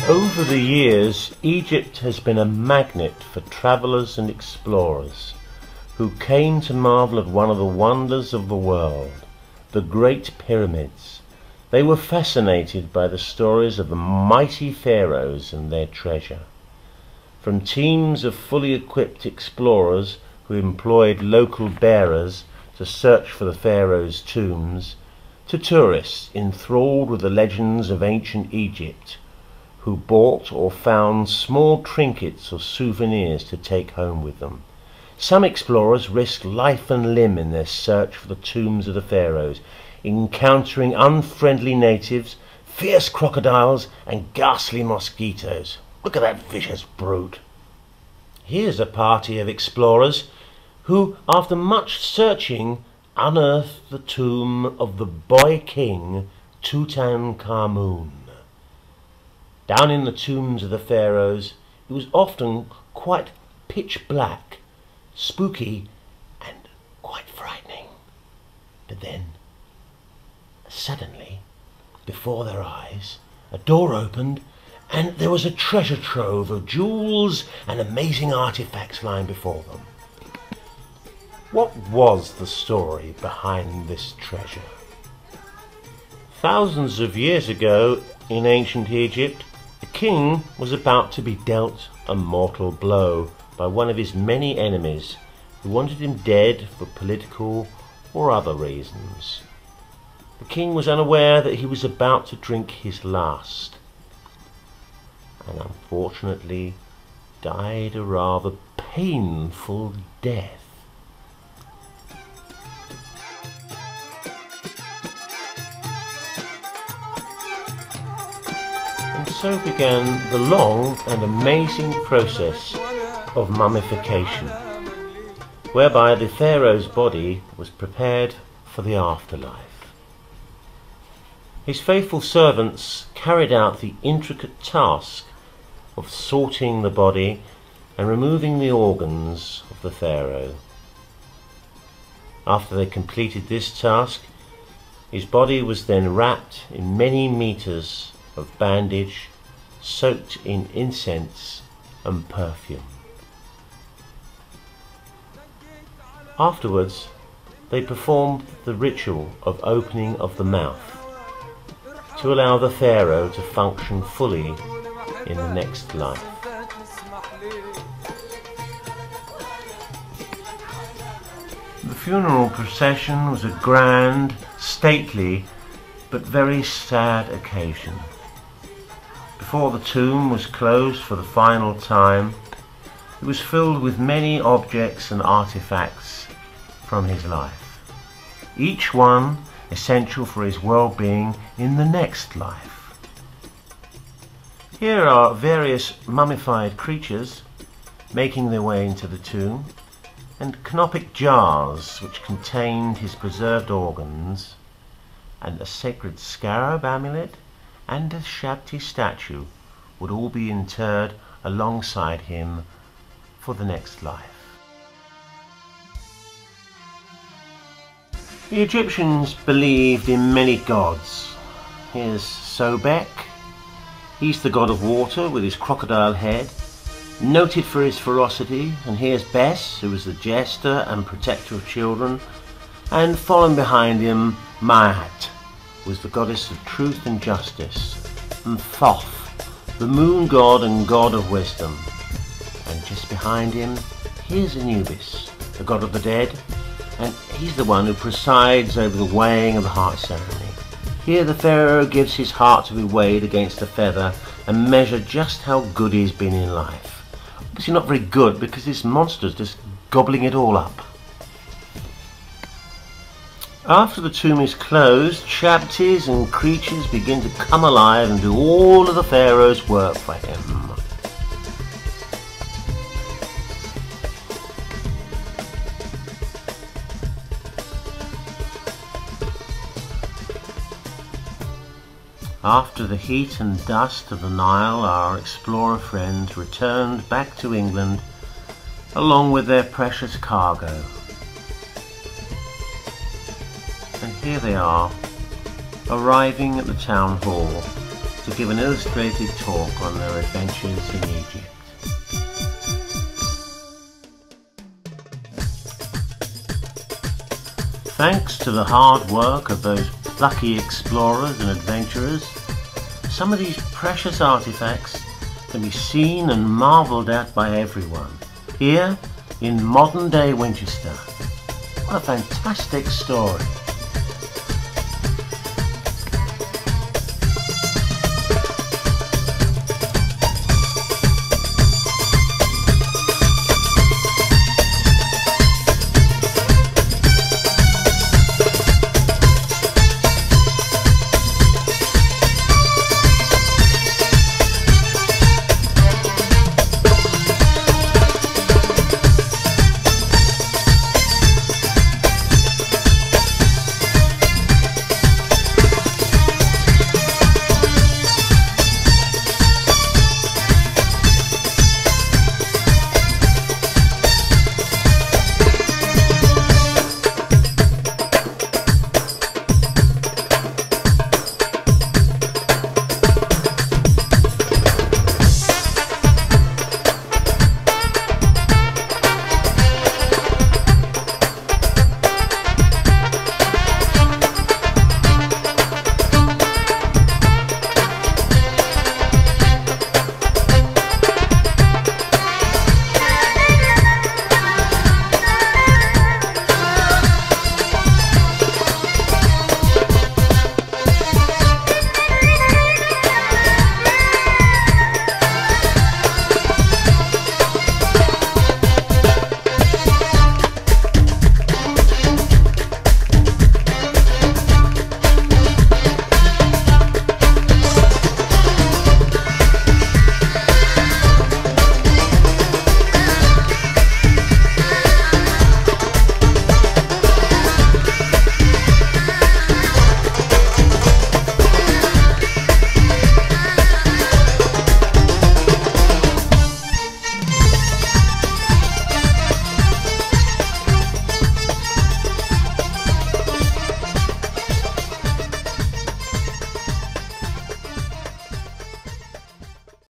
Over the years, Egypt has been a magnet for travellers and explorers who came to marvel at one of the wonders of the world, the Great Pyramids. They were fascinated by the stories of the mighty pharaohs and their treasure. From teams of fully equipped explorers who employed local bearers to search for the pharaohs' tombs, to tourists enthralled with the legends of ancient Egypt, who bought or found small trinkets or souvenirs to take home with them. Some explorers risked life and limb in their search for the tombs of the pharaohs, encountering unfriendly natives, fierce crocodiles and ghastly mosquitoes. Look at that vicious brute. Here's a party of explorers who, after much searching, unearthed the tomb of the boy king Tutankhamun. Down in the tombs of the pharaohs, it was often quite pitch black, spooky and quite frightening. But then, suddenly, before their eyes, a door opened and there was a treasure trove of jewels and amazing artifacts lying before them. What was the story behind this treasure? Thousands of years ago in ancient Egypt, the king was about to be dealt a mortal blow by one of his many enemies who wanted him dead for political or other reasons. The king was unaware that he was about to drink his last, and unfortunately died a rather painful death. And so began the long and amazing process of mummification, whereby the pharaoh's body was prepared for the afterlife. His faithful servants carried out the intricate task of sorting the body and removing the organs of the pharaoh. After they completed this task, his body was then wrapped in many meters of bandage, soaked in incense and perfume. Afterwards, they performed the ritual of opening of the mouth to allow the pharaoh to function fully in the next life. The funeral procession was a grand, stately, but very sad occasion. Before the tomb was closed for the final time, it was filled with many objects and artifacts from his life, each one essential for his well-being in the next life. Here are various mummified creatures making their way into the tomb, and canopic jars which contained his preserved organs, and a sacred scarab amulet and a Shabti statue would all be interred alongside him for the next life. The Egyptians believed in many gods. Here's Sobek. He's the god of water with his crocodile head, noted for his ferocity. And here's Bes, who was the jester and protector of children. And following behind him, Maat was the goddess of truth and justice. And Thoth, the moon god and god of wisdom. And just behind him, here's Anubis, the god of the dead. And he's the one who presides over the weighing of the heart ceremony. Here the pharaoh gives his heart to be weighed against a feather and measure just how good he's been in life. Obviously not very good, because this monster's just gobbling it all up. After the tomb is closed, Shabtis and creatures begin to come alive and do all of the pharaoh's work for him. After the heat and dust of the Nile, our explorer friends returned back to England along with their precious cargo. And here they are, arriving at the town hall to give an illustrated talk on their adventures in Egypt. Thanks to the hard work of those lucky explorers and adventurers, some of these precious artifacts can be seen and marvelled at by everyone, here in modern-day Winchester. What a fantastic story!